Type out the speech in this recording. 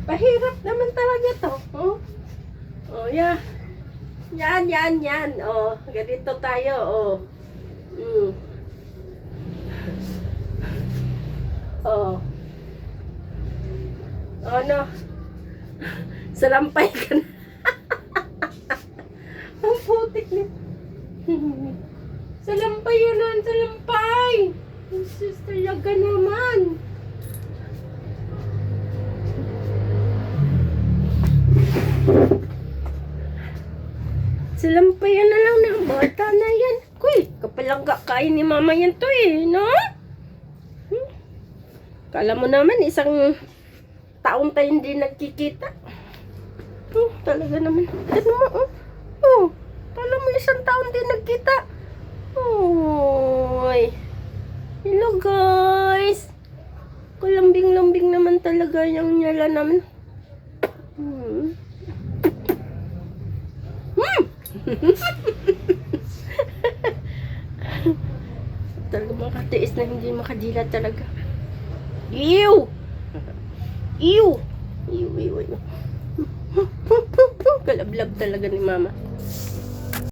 Pahirap naman talaga to. Oh, oh yeah. Yan. Oh, ganito tayo. Oh. Mm. Oh. Oh, no. Salampay ka na. Ang putik niya. Salampay yun, salampay. Jesus, talaga naman. Salampayan na lang ng bata na yan. Kuy, kapalangga kain ni mama yan to eh, no? Kala mo naman, isang taon tayo hindi nagkikita. Talaga naman. Ano mo, kala mo isang taon din nagkita. Oy. Hello guys. Kulambing-lambing naman talaga yung nyala naman. Talaga makatiis na hindi makadila talaga. Ew! Ew! Ew. Kalablab talaga ni mama.